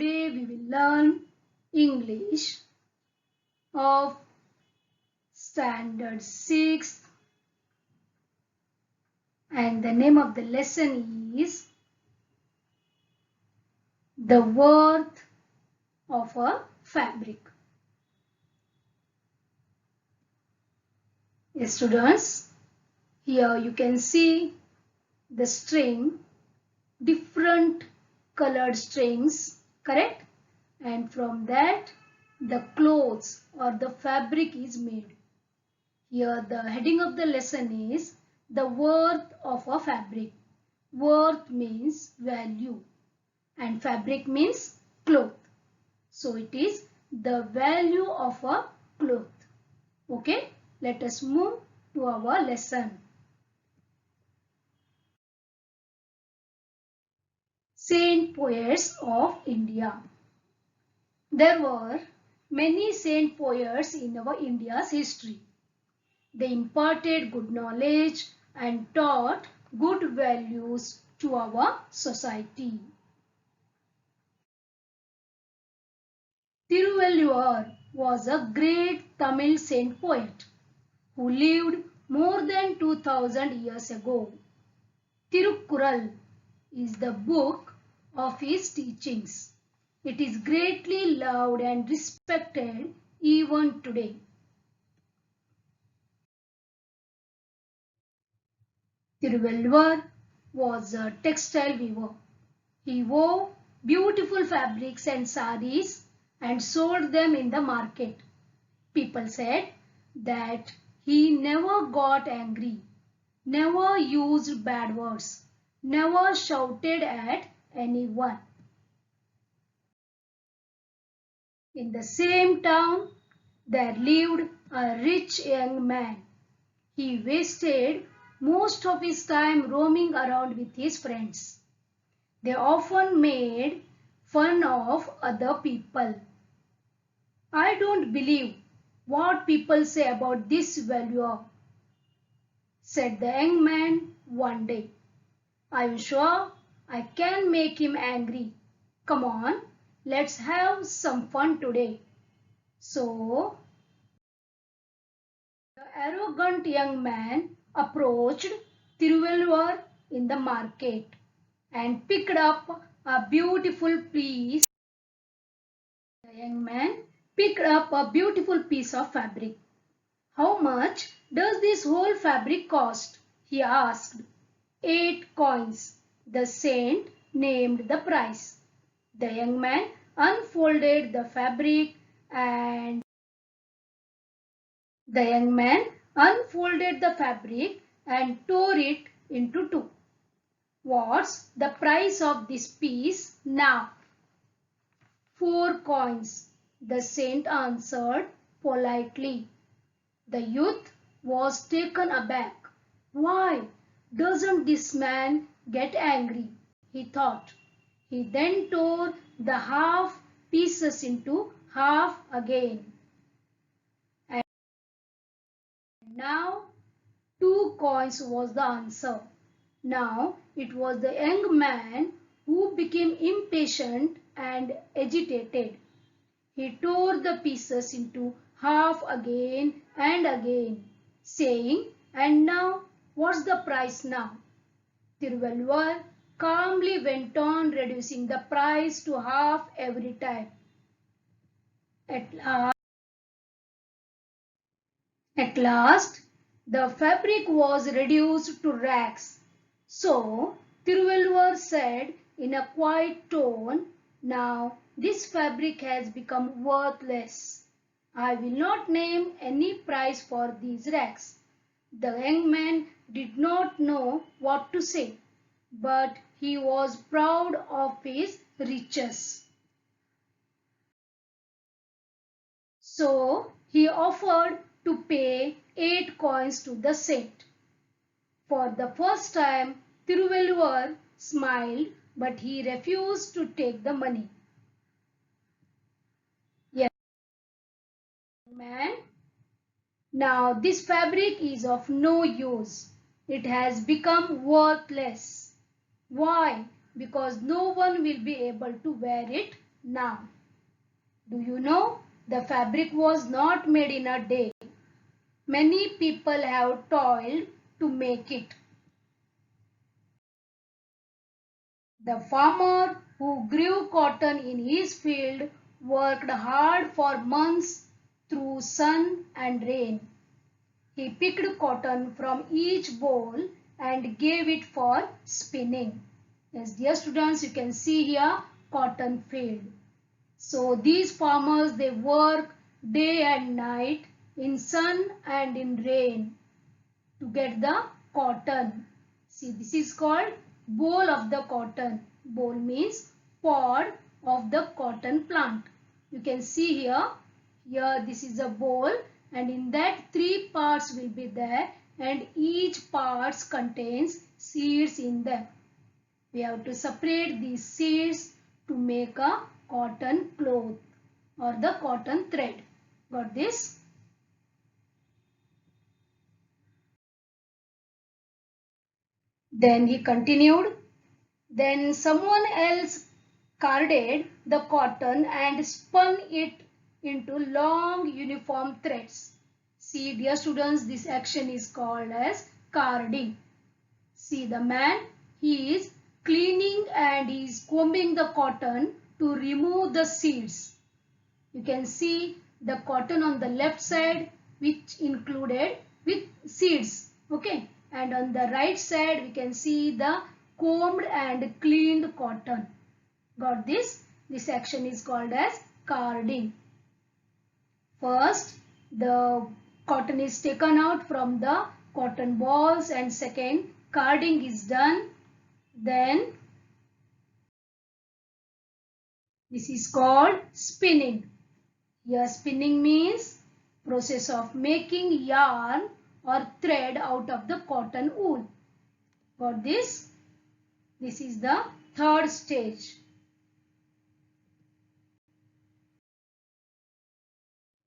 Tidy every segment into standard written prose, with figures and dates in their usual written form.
Today we will learn English of Standard 6 and the name of the lesson is The Worth of a Fabric. Yes, students, here you can see the string, different colored strings, correct? And from that the clothes or the fabric is made. Here the heading of the lesson is the worth of a fabric. Worth means value and fabric means cloth. So it is the value of a cloth. Okay, let us move to our lesson. Saint poets of India. There were many saint poets in our India's history. They imparted good knowledge and taught good values to our society. Tiruvalluvar was a great Tamil saint poet who lived more than 2000 years ago. Tirukkural is the book of his teachings. It is greatly loved and respected even today. Tiruvalluvar was a textile weaver. He wove beautiful fabrics and saris and sold them in the market. People said that he never got angry, never used bad words, never shouted at anyone. In the same town, there lived a rich young man. He wasted most of his time roaming around with his friends. They often made fun of other people. I don't believe what people say about this valuer, said the young man one day. I'm sure I can make him angry. Come on, let's have some fun today. So, the arrogant young man approached Tiruvalluvar in the market and picked up a beautiful piece. The young man picked up a beautiful piece of fabric. How much does this whole fabric cost? He asked. 8 coins. The saint named the price. The young man unfolded the fabric and tore it into two. What's the price of this piece now? 4 coins, the saint answered politely. The youth was taken aback. Why doesn't this man get angry? He thought. He then tore the half pieces into half again. And now 2 coins was the answer. Now it was the young man who became impatient and agitated. He tore the pieces into half again and again, saying, "And now, what's the price now?" Tiruvalluvar calmly went on reducing the price to half every time. At last, the fabric was reduced to rags. So, Tiruvalluvar said in a quiet tone, "Now this fabric has become worthless. I will not name any price for these rags." The young man did not know what to say, but he was proud of his riches. So he offered to pay 8 coins to the saint. For the first time, Tiruvalluvar smiled, but he refused to take the money. Yes, man. Now this fabric is of no use. It has become worthless. Why? Because no one will be able to wear it Now, do you know the fabric was not made in a day? Many people have toiled to make it. The farmer who grew cotton in his field worked hard for months through sun and rain. He picked cotton from each boll and gave it for spinning. Yes, dear students, you can see here cotton field. So these farmers, they work day and night in sun and in rain to get the cotton. See, this is called boll of the cotton. Boll means pod of the cotton plant. You can see here this is a boll, and in that 3 parts will be there, and each parts contains seeds in them. We have to separate these seeds to make a cotton cloth or the cotton thread. Got this? Then he continued. Then someone else carded the cotton and spun it into long uniform threads. See, dear students, this action is called as carding. See, the man, he is cleaning and he is combing the cotton to remove the seeds. You can see the cotton on the left side, which included with seeds. Okay, and on the right side we can see the combed and cleaned cotton. Got this? This action is called as carding. First, the cotton is taken out from the cotton balls, and second, carding is done. Then this is called spinning. Here spinning means process of making yarn or thread out of the cotton wool. Got this? This is the third stage.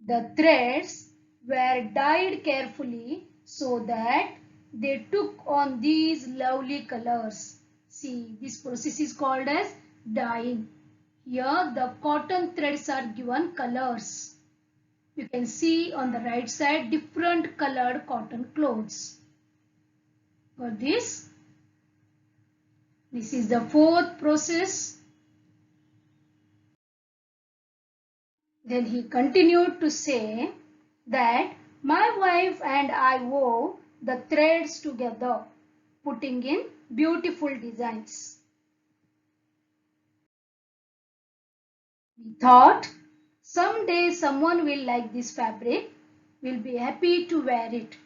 The threads were dyed carefully so that they took on these lovely colors. See, this process is called as dyeing. Here the cotton threads are given colors. You can see on the right side different colored cotton clothes. Got this? This is the fourth process. Then he continued to say that my wife and I wove the threads together, putting in beautiful designs. We thought someday someone will like this fabric, will be happy to wear it.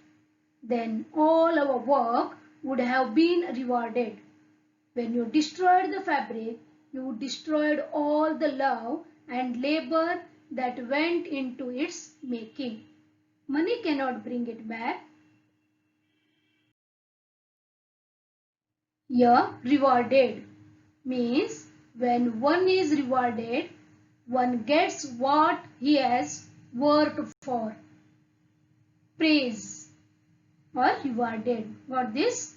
Then all our work would have been rewarded. When you destroyed the fabric, you destroyed all the love and labor that went into its making. Money cannot bring it back. Here, rewarded means when one is rewarded, one gets what he has worked for. Praise or rewarded. Got this?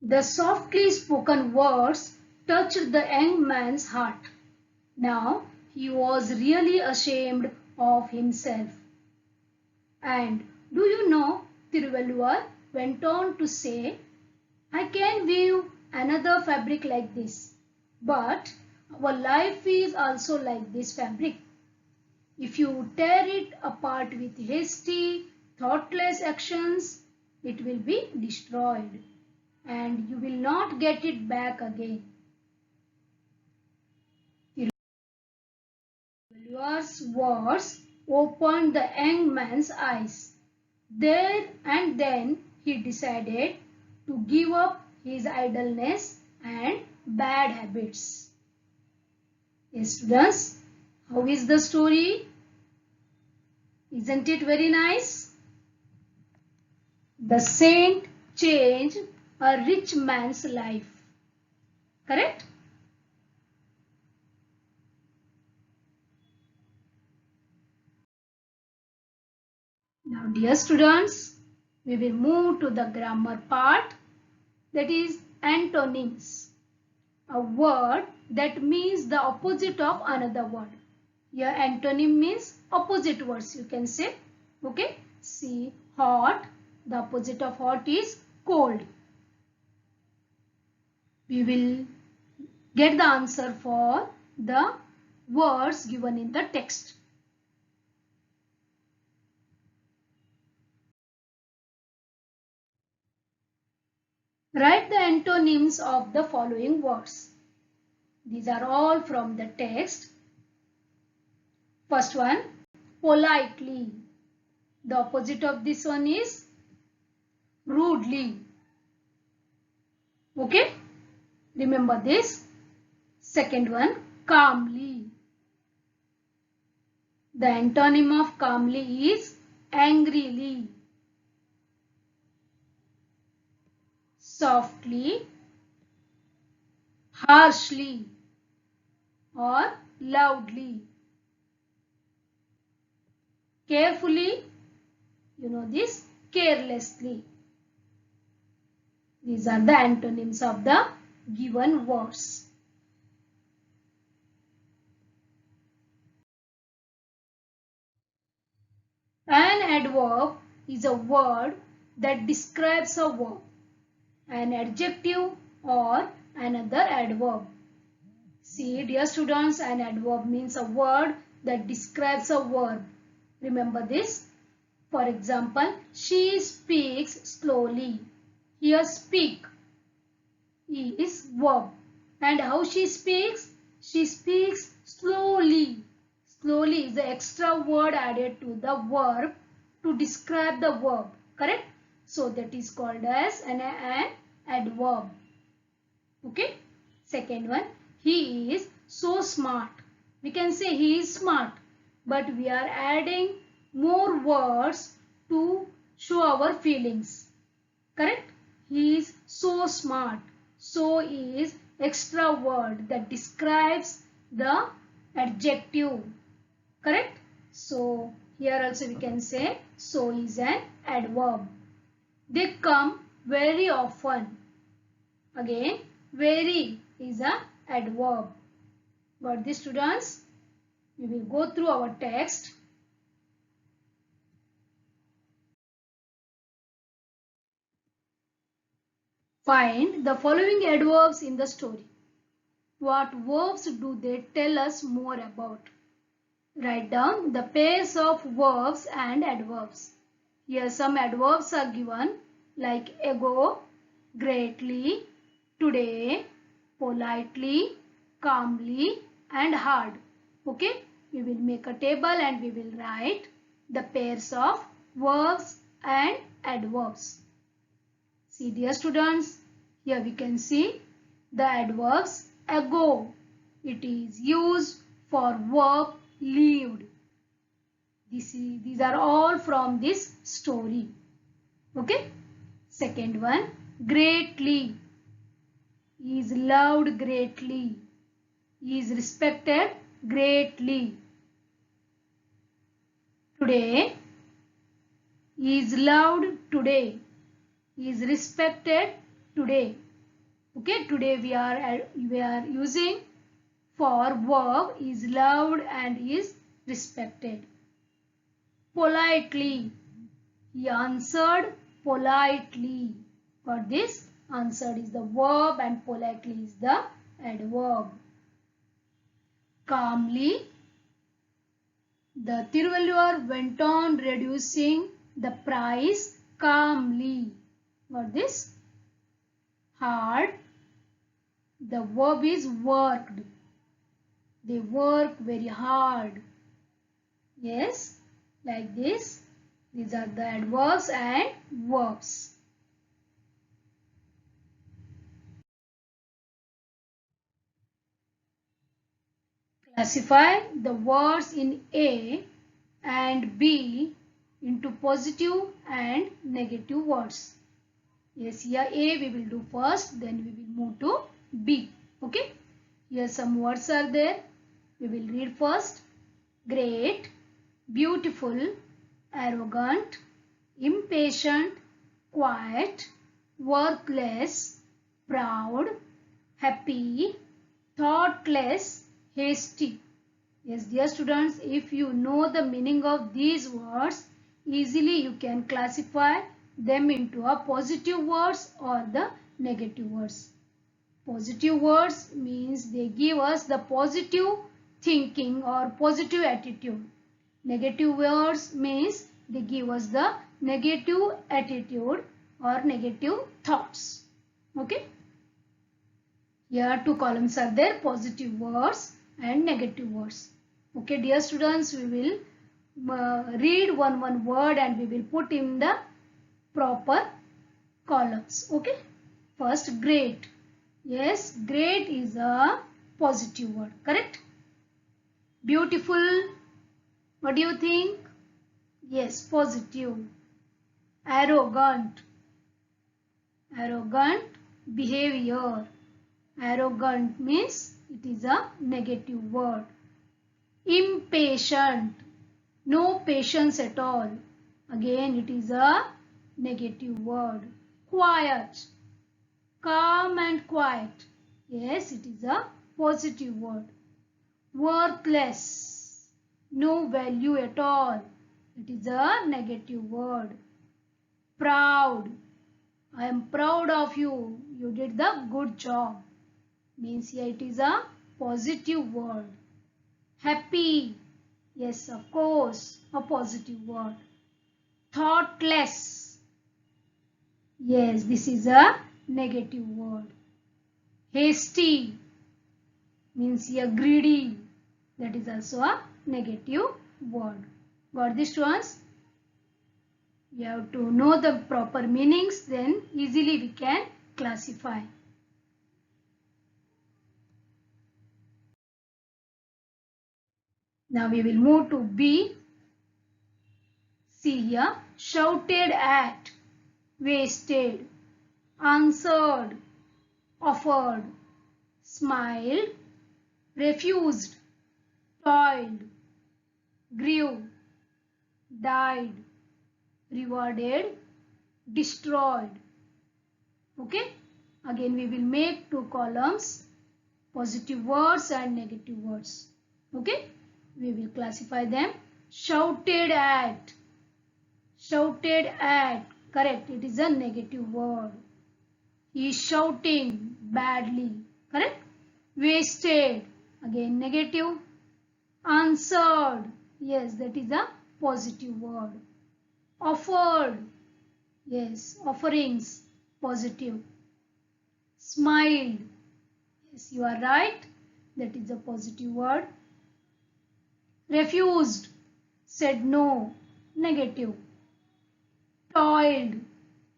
The softly spoken words touched the young man's heart. Now he was really ashamed of himself. And do you know, Tiruvalluvar went on to say, I can weave another fabric like this, but our life is also like this fabric. If you tear it apart with hasty, thoughtless actions, it will be destroyed and you will not get it back again. Tiruvalluvar's words opened the young man's eyes. There and then he decided to give up his idleness and bad habits. Yes, students, how is the story? Isn't it very nice? The saint changed a rich man's life. Correct? Now, dear students, we will move to the grammar part, that is antonyms. a word that means the opposite of another word. Here antonym means opposite words you can say. Okay. See, hot. The opposite of hot is cold. We will get the answer for the words given in the text. Write the antonyms of the following words. These are all from the text. First one, politely. The opposite of this one is rudely. Okay? Remember this. Second one, calmly. The antonym of calmly is angrily. Softly, harshly, or loudly. Carefully, you know this, carelessly. These are the antonyms of the given words. An adverb is a word that describes a verb, an adjective or another adverb. See, dear students, an adverb means a word that describes a verb. Remember this. For example, she speaks slowly. Here speak is verb. And how she speaks? She speaks slowly. Slowly is the extra word added to the verb to describe the verb. Correct? So that is called as an adverb. Okay? Second one, he is so smart. We can say he is smart, but we are adding more words to show our feelings. Correct? He is so smart. So is extra word that describes the adjective. Correct? So here also we can say so is an adverb. They come very often. Again, very is an adverb. Got this, students? We will go through our text. Find the following adverbs in the story. What verbs do they tell us more about? Write down the pairs of verbs and adverbs. Here some adverbs are given like ago, greatly, today, politely, calmly and hard. Okay, we will make a table and we will write the pairs of verbs and adverbs. See, dear students, here we can see the adverbs ago. It is used for verb lived. These are all from this story. Okay. Second one, greatly. He is loved greatly. He is respected greatly. Today. He is loved today. He is respected today. Okay. Today we are using for verb is loved and is respected. Politely. He answered politely. For this, answered is the verb and politely is the adverb. Calmly. The Tiruvallur went on reducing the price calmly. For this, hard. The verb is worked. They work very hard. Yes, like this. These are the adverbs and verbs. Classify the words in A and B into positive and negative words. Yes, here A we will do first, then we will move to B. Okay. Here some words are there. We will read first. Great, beautiful, arrogant, impatient, quiet, worthless, proud, happy, thoughtless, hasty. Yes, dear students, if you know the meaning of these words, easily you can classify them into a positive words or the negative words. Positive words means they give us the positive thinking or positive attitude. Negative words means they give us the negative attitude or negative thoughts. Okay. Here two columns are there, positive words and negative words. Okay, dear students, we will read one word and we will put in the proper columns. Okay. First, great. Yes, great is a positive word. Correct? Beautiful. What do you think? Yes, positive. Arrogant. Arrogant behavior. Arrogant means it is a negative word. Impatient. No patience at all. Again, it is a negative word. Quiet. Calm and quiet. Yes, it is a positive word. Worthless. No value at all. It is a negative word. Proud. I am proud of you. You did the good job. Means here it is a positive word. Happy. Yes, of course, a positive word. Thoughtless. Yes, this is a negative word. Hasty means here greedy. That is also a negative word. Got this ones? We have to know the proper meanings, then easily we can classify. Now we will move to B. See here, shouted at, wasted, answered, offered, smiled, refused, toiled, grew, died, rewarded, destroyed. Okay. Again we will make two columns, positive words and negative words. Okay. We will classify them. Shouted at. Shouted at. Correct. It is a negative word. He is shouting badly. Correct. Wasted. Again negative. Answered. Yes, that is a positive word. Offered. Yes, offerings. Positive. Smiled. Yes, you are right. That is a positive word. Refused. Said no. Negative. Toiled.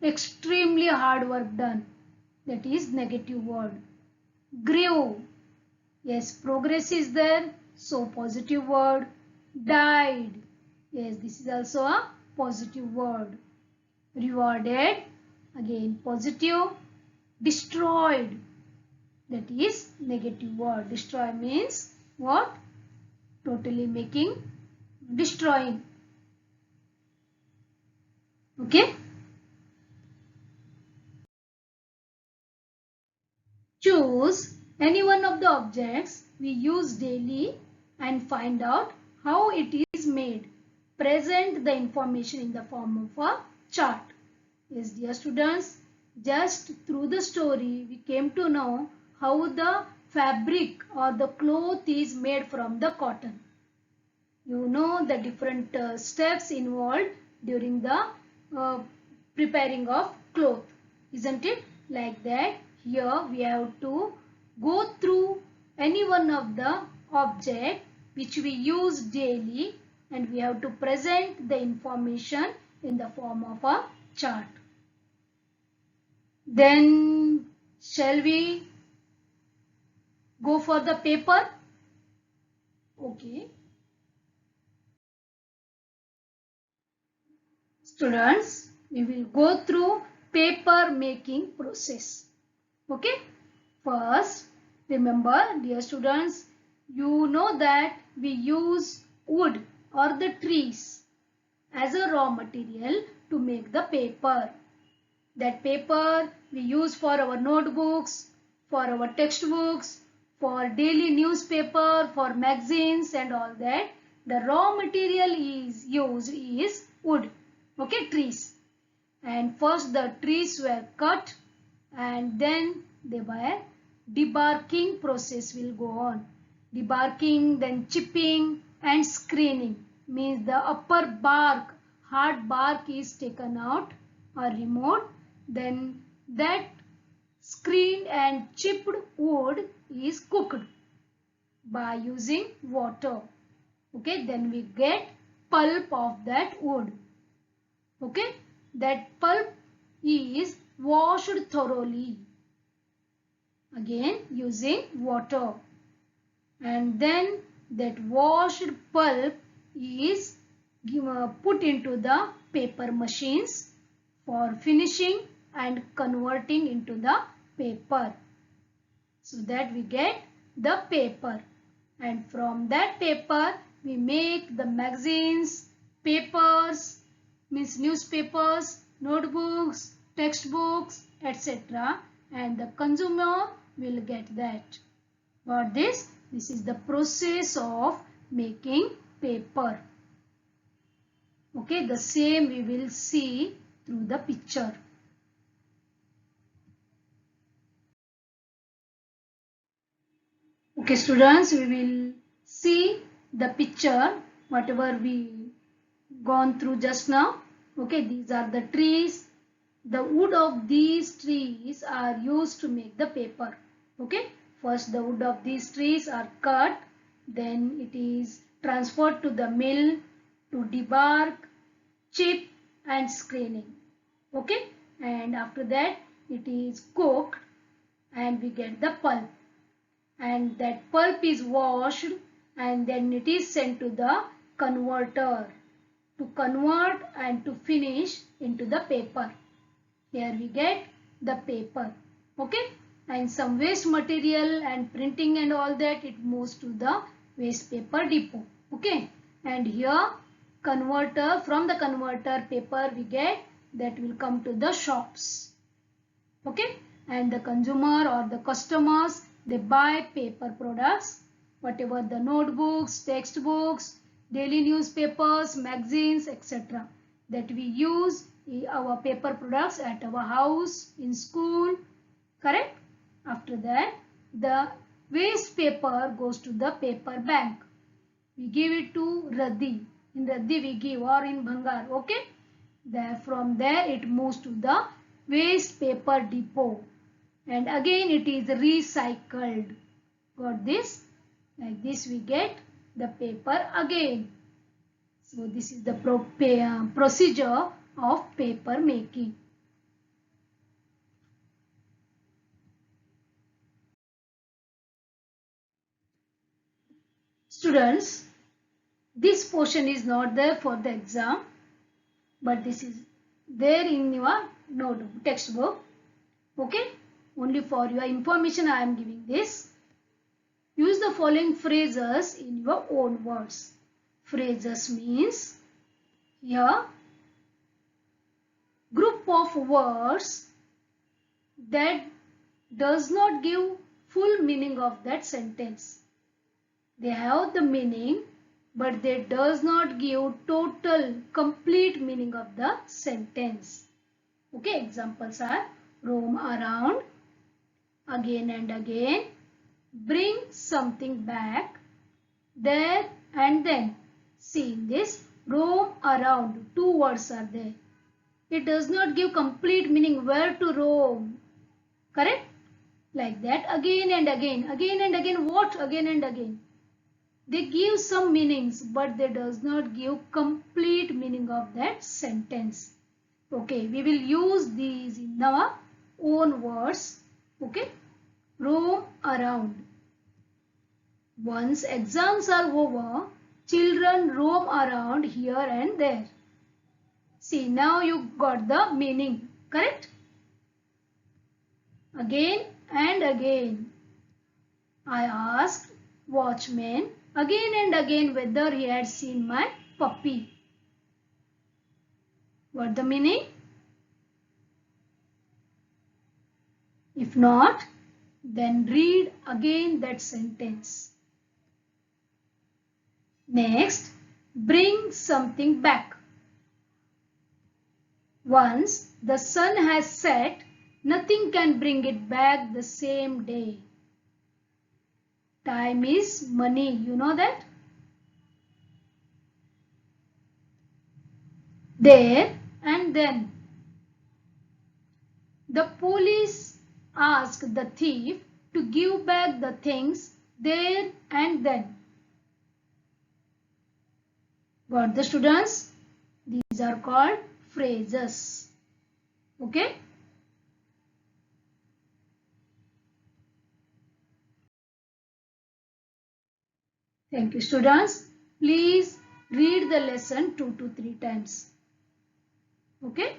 Extremely hard work done. That is negative word. Grew. Yes, progress is there. So positive word. Died. Yes, this is also a positive word. Rewarded. Again positive. Destroyed. That is negative word. Destroy means what? Totally making, destroying. Okay. Choose any one of the objects we use daily and find out how it is made. Present the information in the form of a chart. Yes, dear students, just through the story we came to know how the fabric or the cloth is made from the cotton. You know the different steps involved during the uh, preparing of cloth, isn't it? Like that, here we have to go through any one of the object which we use daily and we have to present the information in the form of a chart. Then shall we go for the paper? Okay. Students, we will go through paper making process. Okay. First, remember dear students, you know that we use wood or the trees as a raw material to make the paper. That paper we use for our notebooks, for our textbooks, for daily newspaper, for magazines and all that, the raw material is used is wood. Okay, trees. And first the trees were cut and then they were debarking process will go on. Debarking, then chipping and screening means the upper bark, hard bark is taken out or removed. Then that screened and chipped wood is cooked by using water. Okay, then we get pulp of that wood. Okay, that pulp is washed thoroughly again using water, and then that washed pulp is put into the paper machines for finishing and converting into the paper, so that we get the paper, and from that paper we make the magazines, papers, means newspapers, notebooks, textbooks, etc. and the consumer will get that. Got this? This is the process of making paper. Okay, the same we will see through the picture. Okay students, we will see the picture whatever we gone through just now. Okay, these are the trees. The wood of these trees are used to make the paper. Okay, first the wood of these trees are cut, then it is transferred to the mill to debark, chip and screening. Okay, and after that it is cooked and we get the pulp, and that pulp is washed and then it is sent to the converter to convert and to finish into the paper. Here we get the paper. Okay, and some waste material and printing and all that, it moves to the waste paper depot. Okay, and here converter, from the converter paper we get, that will come to the shops. Okay, and the consumer or the customers, they buy paper products, whatever the notebooks, textbooks, daily newspapers, magazines, etc. that we use our paper products at our house, in school, correct? After that, the waste paper goes to the paper bank. We give it to Radhi. In Radhi we give, or in Bhangar. Okay? From there it moves to the waste paper depot. And again it is recycled. Got this? Like this we get the paper again. So this is the procedure of paper making. Students, this portion is not there for the exam, but this is there in your notebook, textbook. Okay, only for your information I am giving this. Use the following phrases in your own words. Phrases means here group of words that does not give full meaning of that sentence. They have the meaning, but they does not give total complete meaning of the sentence. Okay, examples are roam around, again and again, bring something back, there and then. See in this, roam around, two words are there. It does not give complete meaning where to roam. Correct? Like that, again and again, what again and again? They give some meanings, but they does not give complete meaning of that sentence. Okay, we will use these in our own words. Okay, roam around. Once exams are over, children roam around here and there. See, now you got the meaning, correct? Again and again, I asked watchman again and again whether he had seen my puppy. What the meaning? If not, Then read again that sentence. Next, bring something back. Once the sun has set, nothing can bring it back the same day. Time is money, you know that? There and then. The police asked the thief to give back the things there and then. Got the students? These are called phrases. Okay? Thank you, students. Please read the lesson 2 to 3 times. Okay?